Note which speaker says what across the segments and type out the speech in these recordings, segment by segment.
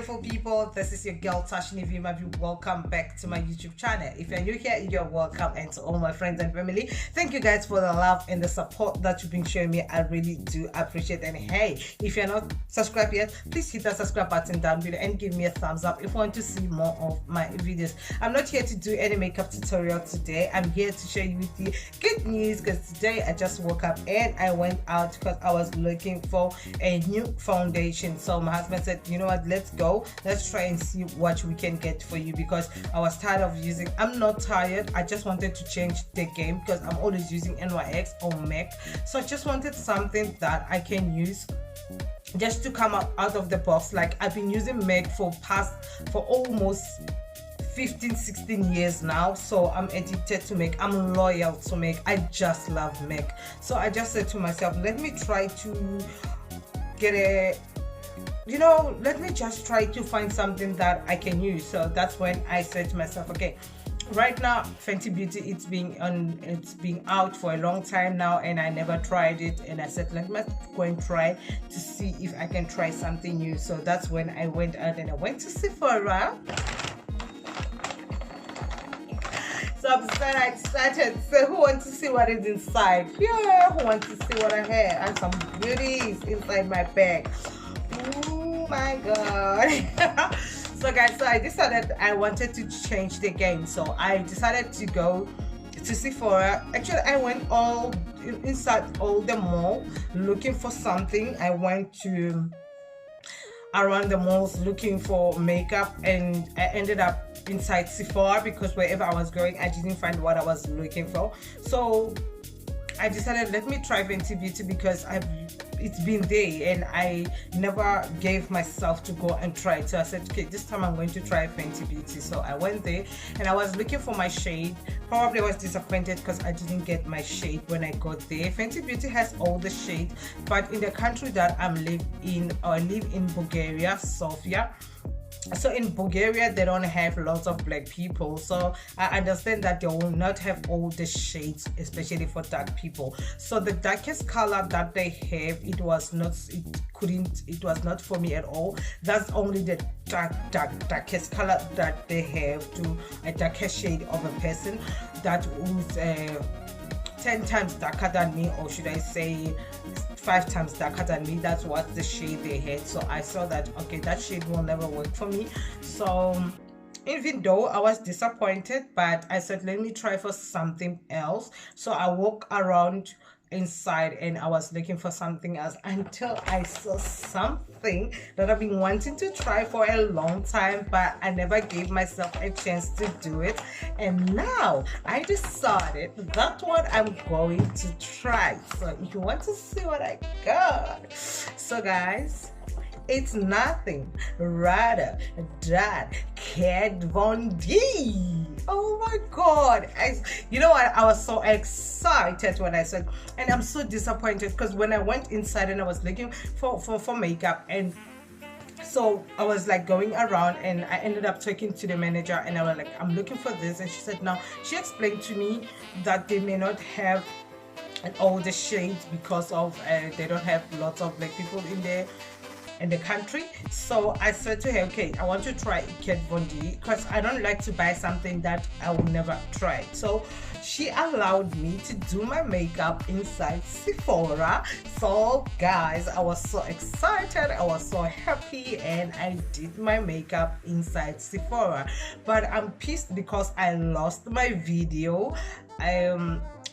Speaker 1: beautiful people, this is your girl Tashnee.V.Mavee. Welcome back to my YouTube channel. If you're new here, you're welcome, and to all my friends and family, thank you guys for the love and the support that you've been showing me. I really do appreciate it. And hey, if you're not subscribed yet, please hit that subscribe button down below and give me a thumbs up if you want to see more of my videos. I'm not here to do any makeup tutorial today. I'm here to show you the good news, because today I just woke up and I went out because I was looking for a new foundation. So my husband said, you know what, let's go, let's try and see what we can get for you, because I was tired of using, I'm not tired, I just wanted to change the game because I'm always using NYX or MAC. So I just wanted something that I can use just to come up out of the box. Like, I've been using MAC for almost 15-16 years now, so I'm addicted to MAC. I'm loyal to MAC. I just love MAC. So I just said to myself, let me try to get a, let me just try to find something that I can use. So that's when I said to myself, okay, right now Fenty Beauty, it's been out for a long time now and I never tried it, and I said, let me go and try to see if I can try something new. So that's when I went out and I went to Sephora. So I'm excited. So who wants to see what is inside? Yeah, who wants to see what I have? And some beauties inside my bag. Oh my god. So guys, so I decided I wanted to change the game. So I decided to go to Sephora. Actually, I went inside all the mall looking for something. I went to around the malls looking for makeup, and I ended up inside Sephora because wherever I was going I didn't find what I was looking for. So I decided, let me try Fenty Beauty because it's been there and I never gave myself to go and try it. So I said, okay, this time I'm going to try Fenty Beauty. So I went there and I was looking for my shade. Probably I was disappointed because I didn't get my shade when I got there. Fenty Beauty has all the shade, but in the country that I live in Bulgaria, Sofia. So in Bulgaria they don't have lots of black people, so I understand that they will not have all the shades, especially for dark people. So the darkest color that they have, it was not for me at all. That's only the darkest color that they have, to a darkest shade of a person that was 10 times darker than me, or should I say 5 times darker than me. That's what the shade they had. So I saw that, okay, that shade will never work for me. So even though I was disappointed, but I said, let me try for something else. So I walked around inside and I was looking for something else until I saw something that I've been wanting to try for a long time, but I never gave myself a chance to do it. And now I decided that's what I'm going to try. So if you want to see what I got, so guys, it's nothing rather than Kat Von D. Oh my god, you know what, I was so excited when I said, and I'm so disappointed because when I went inside and I was looking for makeup, and so I was like going around and I ended up talking to the manager and I was like, I'm looking for this, and she said, no, she explained to me that they may not have all the shades because of they don't have lots of black people in the country. So I said to her, okay, I want to try Kat Von D because I don't like to buy something that I will never try. So she allowed me to do my makeup inside Sephora. So guys, I was so excited, I was so happy, and I did my makeup inside Sephora. But I'm pissed because I lost my video.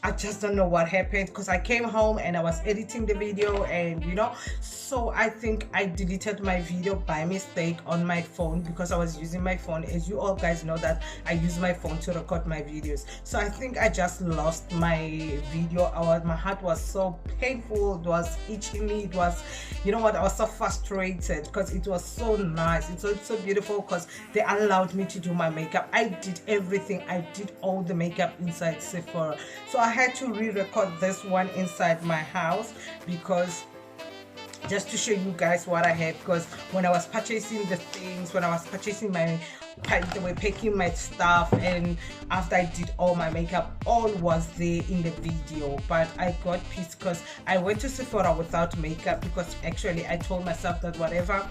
Speaker 1: I just don't know what happened, because I came home and I was editing the video, and so I think I deleted my video by mistake on my phone because I was using my phone. As you all guys know that I use my phone to record my videos. So I think I just lost my video. My heart was so painful, it was itching me, it was, I was so frustrated because it was so nice, it's so beautiful, because they allowed me to do my makeup. I did everything, I did all the makeup inside Sephora. So I had to re-record this one inside my house because just to show you guys what I had, because when I was purchasing the things, when I was purchasing they were packing my stuff, and after I did all my makeup, all was there in the video. But I got pissed because I went to Sephora without makeup, because actually I told myself that whatever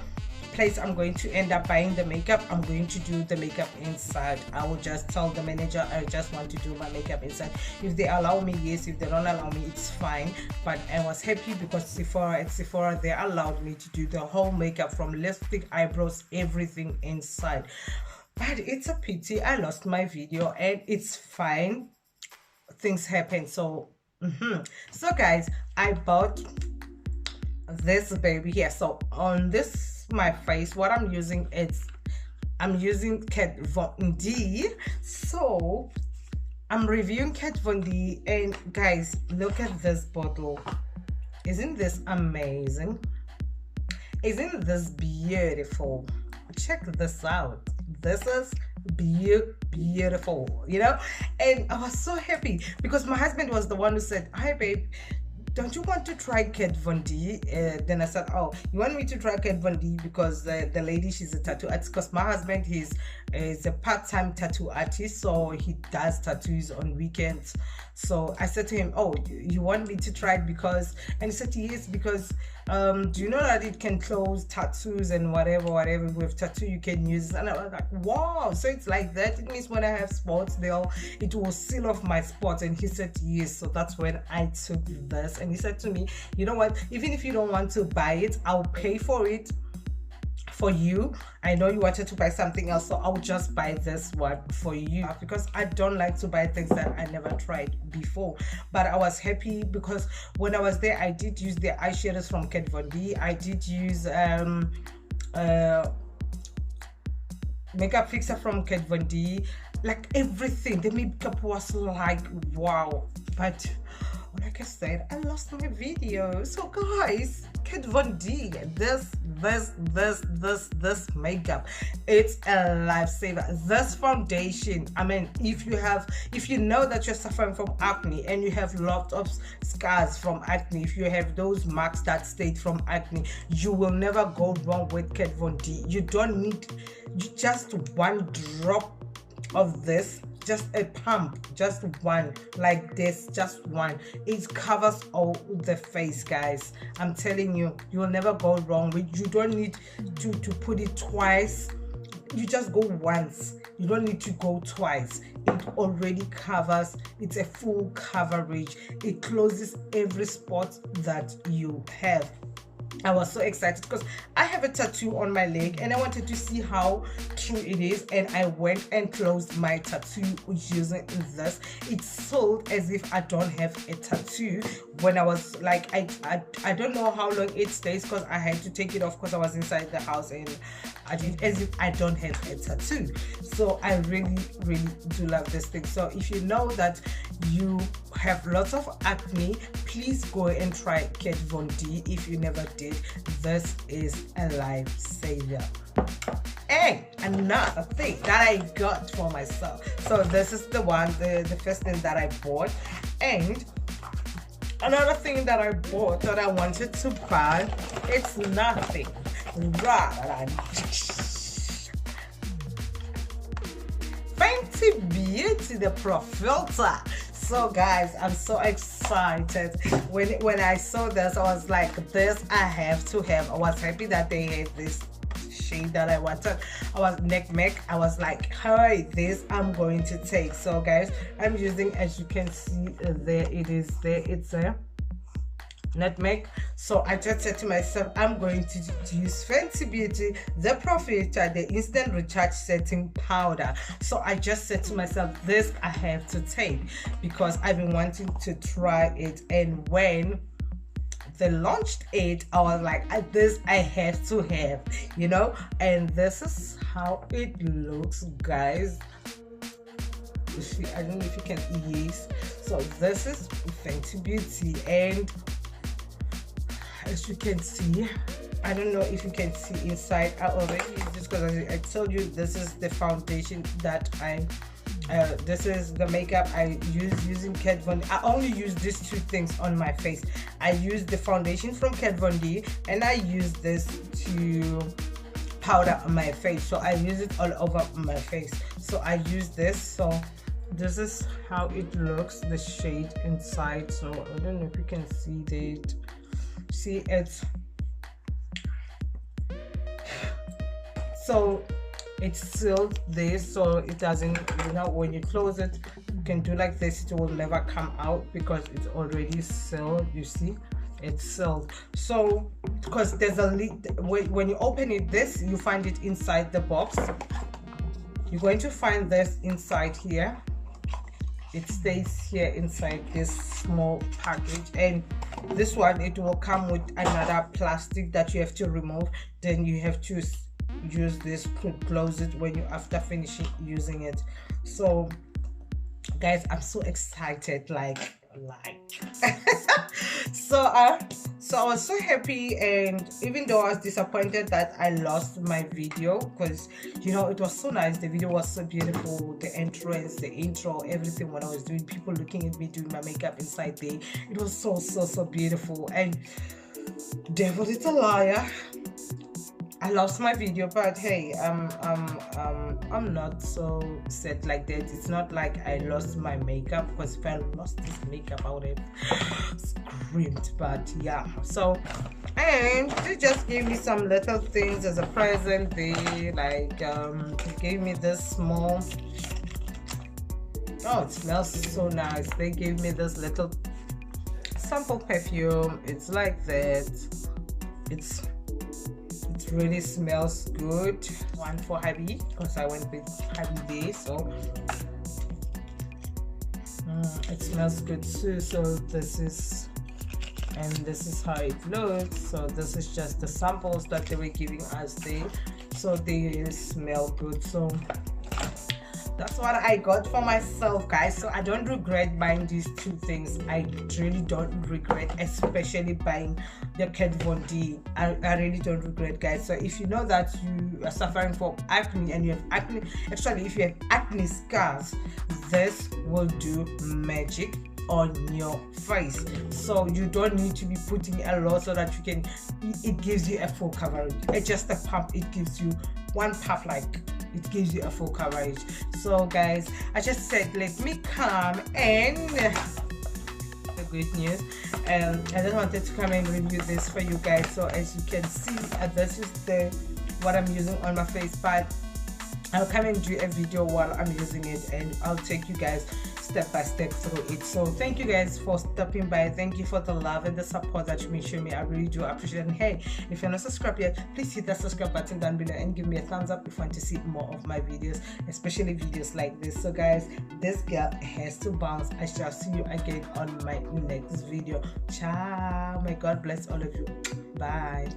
Speaker 1: place I'm going to end up buying the makeup, I'm going to do the makeup inside. I will just tell the manager I just want to do my makeup inside. If they allow me, yes. If they don't allow me, it's fine. But I was happy because Sephora they allowed me to do the whole makeup from lipstick, eyebrows, everything inside. But it's a pity I lost my video, and it's fine, things happen. So so guys, I bought this baby here. So on this my face, what I'm using is I'm using Kat Von D. So I'm reviewing Kat Von D, and guys, look at this bottle. Isn't this amazing? Isn't this beautiful? Check this out. This is beautiful, you know. And I was so happy because my husband was the one who said, "Hi babe, don't you want to try Kat Von D?" Then I said, "Oh, you want me to try Kat Von D because the lady, she's a tattoo artist." Because my husband, is a part-time tattoo artist, so he does tattoos on weekends. So I said to him, "Oh, you want me to try it because?" And he said, "Yes, because do you know that it can close tattoos and whatever with tattoo you can use?" And I was like, wow, so it's like that. It means when I have spots, it will seal off my spots. And he said yes. So that's when I took this, and he said to me, "You know what, even if you don't want to buy it, I'll pay for it for you. I know you wanted to buy something else, so I'll just buy this one for you," because I don't like to buy things that I never tried before. But I was happy because when I was there, I did use the eyeshadows from Kat Von D. I did use makeup fixer from Kat Von D. Like everything, the makeup was like wow. But like I said, I lost my video. So guys, Kat Von D, this makeup, it's a lifesaver. This foundation, I mean, if you know that you're suffering from acne and you have lots of scars from acne, if you have those marks that stayed from acne, you will never go wrong with Kat Von D. You don't need just one drop of this, just a pump, just one like this, just one. It covers all the face, guys. I'm telling you, you will never go wrong with. You don't need to put it twice. You just go once. You don't need to go twice. It already covers. It's a full coverage. It closes every spot that you have. I was so excited because I have a tattoo on my leg and I wanted to see how true it is, and I went and closed my tattoo using this. It sold as if I don't have a tattoo. When I was like, I don't know how long it stays because I had to take it off because I was inside the house, and I did as if I don't have a tattoo. So I really do love this thing. So if you know that you have lots of acne, please go and try Kat Von D if you never did. This is a lifesaver. And another thing that I got for myself, so this is the one, the first thing that I bought. And another thing that I bought that I wanted to buy, it's nothing rather than Fenty Beauty, the Pro Filter. So guys, I'm so excited. When I saw this, I was like, this I have to have. I was happy that they had this shade that I wanted. I was neck. I was like, hey, this I'm going to take. So guys, I'm using, as you can see, there it is. There it's a nutmeg. So I just said to myself, I'm going to use Fenty Beauty, the Pro Filter, the instant recharge setting powder. So I just said to myself, this I have to take because I've been wanting to try it. And when they launched it, I was like, this I have to have, you know. And this is how it looks, guys. I don't know if you can, yes. So this is Fenty Beauty, and as you can see, I don't know if you can see inside. I already used this because I told you this is the foundation that this is the makeup I use using Kat Von D. I only use these two things on my face. I use the foundation from Kat Von D, and I use this to powder on my face. So I use it all over my face. So I use this. So this is how it looks, the shade inside. So I don't know if you can see that. See, it's So it's sealed this, so it doesn't, you know, when you close it, you can do like this, it will never come out because it's already sealed. You see, it's sealed. So because there's a lid, when you open it, this, you find it inside the box. You're going to find this inside here. It stays here inside this small package, and this one, it will come with another plastic that you have to remove. Then you have to use this to close it when you after finishing using it. So guys, I'm so excited, like so I was so happy, and even though I was disappointed that I lost my video, because you know, it was so nice, the video was so beautiful, the entrance, the intro, everything, when I was doing, people looking at me doing my makeup inside there, it was so beautiful. And devil is a liar, I lost my video, but hey, I'm not so sad like that. It's not like I lost my makeup, because if I lost this makeup, I would have screamed. But yeah, so, and they just gave me some little things as a present. They like they gave me this small, oh, it smells so nice. They gave me this little sample perfume. It's like that. It really smells good. One for hubby, because I went with hubby day, so it smells good too. So this is how it looks. So this is just the samples that they were giving us there, so they smell good. So that's what I got for myself, guys. So I don't regret buying these two things. I really don't regret, especially buying the Kat Von D. I really don't regret, guys. So if you know that you are suffering from acne, and you have acne, actually if you have acne scars, this will do magic on your face. So you don't need to be putting a lot, so that you can, it gives you a full coverage. It's just a pump, it gives you one pump, like it gives you a full coverage. So guys, I just said let me come and the good news, and I just wanted to come and review this for you guys. So as you can see, this is what I'm using on my face, but I'll come and do a video while I'm using it, and I'll take you guys step by step through it. So thank you guys for stopping by. Thank you for the love and the support that you may show me. I really do appreciate it. And hey, if you're not subscribed yet, please hit that subscribe button down below and give me a thumbs up if you want to see more of my videos, especially videos like this. So guys, this girl has to bounce. I shall see you again on my next video. Ciao. May God bless all of you. Bye.